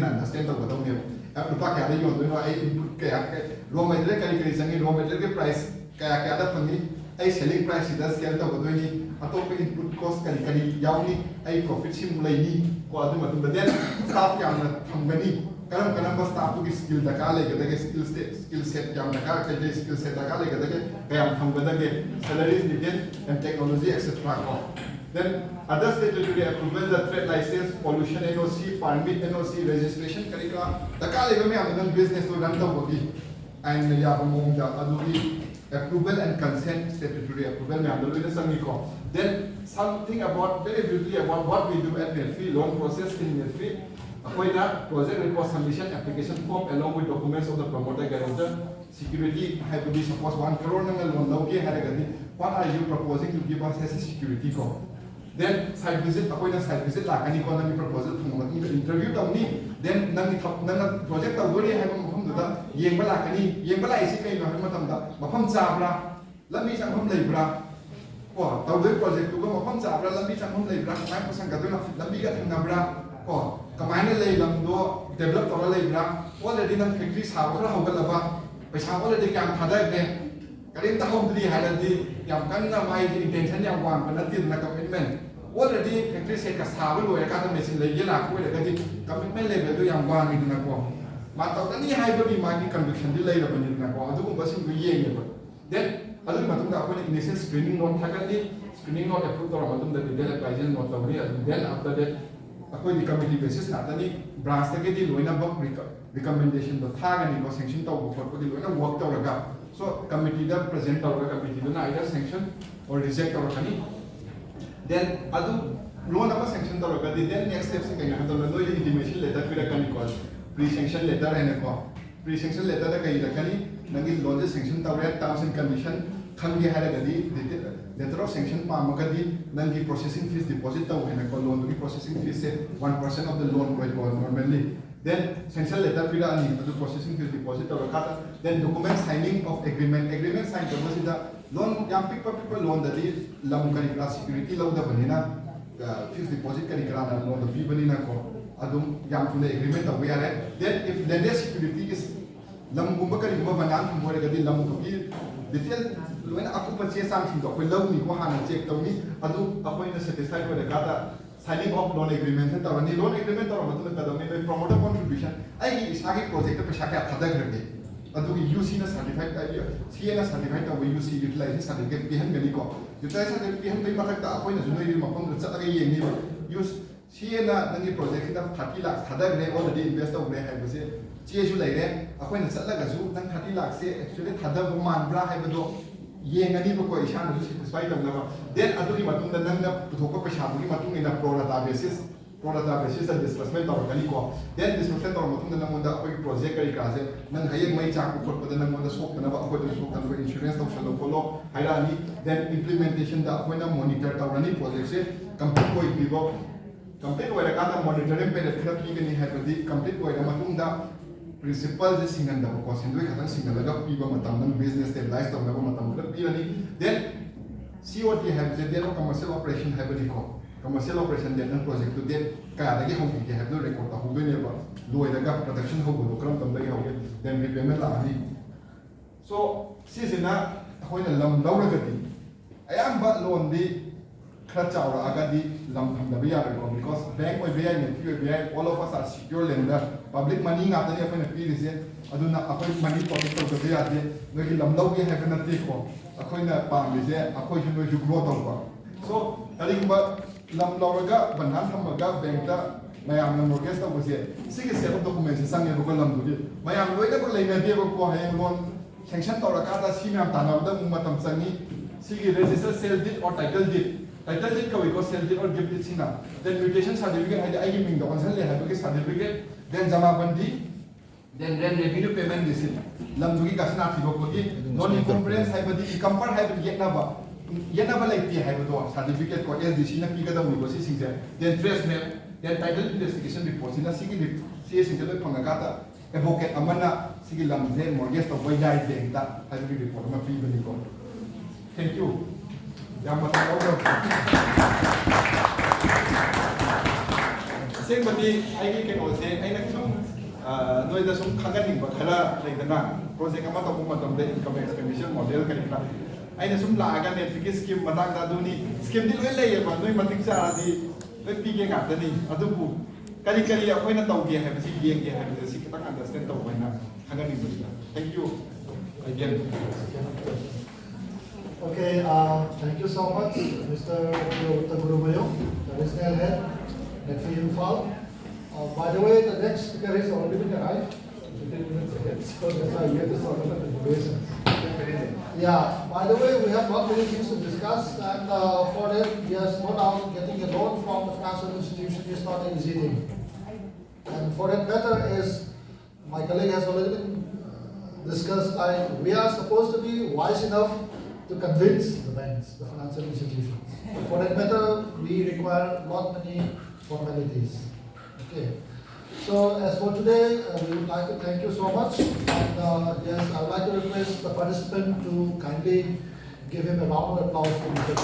understand raw material price selling price input cost profit then staff staff to skill skill set skill set salaries and technology etc. Then other statutory approval, the trade license, pollution NOC, permit NOC, registration the business to run the body and approval and consent statutory approval. Then something about very briefly about what we do at NEDFi, loan process in NEDFi. Project report submission application form along with documents of the promoter guarantor. Security have to be suppose 1 crore loan. What are you proposing to give us as a security code? Then site visit site visit proposal interview then project develop already factories Karim ta home di haladi yang kan na mai intention yang wang panatin na commitment already factory set ka sabu lo ya ka machine le yela ko le ka di commitment level do yang wang ni na ko ma ta ni hai ba bi ma ni conviction di le ra ban ni na ko adu ko basin ko yeng ne ba then adu ma tung da ko ni initial screening note thagat di screening note approve tor ma tum da detail advice note tor ni then after that ako di committee basis na ta ni branch ta ke di loina ba recommendation do thaga ni ko sanction to ko ko di loina work tor ga so committee da present tor ga committee do na either sanction or reject tor kani then adu loan apa sanction tor ga di then next step se kai na to no intimation letter pira kani ko pre sanction letter hai na ko pre sanction letter da kai da kani nangi loan sanction tor ya terms and condition khang ge hara ga di letter of sanction pa ma ga di nangi processing fees deposit tor hai na ko loan ki processing fees se 1% of the loan ko normally then sanction letter pira ani adu processing fees deposit tor ka then document signing of agreement sign tor ma sida loan yang pick loan da di lam kani kra security law da banina fixed deposit kani kra na loan da bi banina ko adum yang tune agreement da we are then if lender security is lam gumba kani gumba banan mo re ga di lam ko bi detail loan aku pache sang thing ko law ni ko hana check taw ni adu apoi na satisfied ko da ka signing of loan agreement ta ni loan agreement ta matlab ka da ni promoter contribution ai isagi project pe shaka thada grade adu UC na certified ka CA na certified ka UC utilization certificate pihan gani ko utilization certificate pihan bai matak ta apoi na junoi ni mapam cha ga yeng ni ba use CA na nangi project da 30 lakh thada grade already invest over hai ba se CA ju lai re apoi na chatla ga ju nang 30 lakh se actually thada man bra hai ba do yeng ani ba ko ishan ju satisfied lam na then adu ki matung da nang na puthok pa sha ki matung ina pro data basis da disbursement tor gani ko then disbursement tor matung da nang da koi project kari ka se nang hayeng mai chak ko pa da nang da sok na ba ko da sok kan insurance to shalo follow haira ni then implementation da ko na monitor tor ni project se complete koi bibo complete wa ka da monitoring pe da thira pi gani ha ba di complete wa da matung da principal je singan da ko sindoi khatang singal ga pi ba matam nang business stabilize tor na ba matam da pi ni then COT have the then commercial operation have the commercial operation then project to then ka da ge hong ki have the record ta hu ne ba loi da ga production ho go kram tam da ge ho then repayment la ni so sisina hoina lam law ga ti ayam ba loan di khra chawra aga di lam tham da ya ko because bank oi bi ne pi bi all of us are secure lender public money nga ta ni apoi pi rise aduna apoi money protect to ga ya de no ki lam law ge have na ti ko akoina pam bi se akoi ju no ju grow to ba so tari ba lam lauraga banan thamaga bank da mayam na mortgage ta bose sigi set of documents sang ne ko lam du mayam loi da ko leina de ko ha loan sanction tora ka da si myam tana da matam sangi sigi register sale deed or title deed ka we ko sale deed or gift deed sina then mutation certificate ha ai ming da consent le ha ko certificate then jama bandi then revenue payment receipt lam du ki kasna thi ko ki non incumbrance hai badi incumber hai badi yena ba like hai bado certificate ko SDC na pi ga da mu ko si sing then trace map then title investigation report sina sigi si sing da phanga ka ta advocate amana sigi lam je mortgage to boy dai de da hai badi report ma pi bani ko thank you yang mata ko sing badi ai ki ke ko se ai na sum noi da sum khagan ning ba khala lai da na project ama to ko ma dam de income expenditure model ka ni kha aina sum la aga NEDFi scheme matang da duni scheme di loi lei ba noi matik cha di loi pi ge ga da ni adu bu kari kari a khoi na tau ge ha ba si yeng ge ha ba si ka understand tau ba na khagan ning ba thank you again okay thank you so much Mr. G.Priyobrata, the regional head NEDFi Infal. By the way, the next speaker is already been arrived 15 minutes ahead, so that's why we have to sort of the durations. Yeah, by the way, we have not many things to discuss, and for that, we are no doubt getting a loan from the financial institution is not an easy thing. And for that matter, as my colleague has already been discussed, we are supposed to be wise enough to convince the banks, the financial institutions. For that matter, we require not many formalities. Okay. So as for today, we would like to thank you so much, and yes, I would like to request the participant to kindly give him a round of applause for Mr.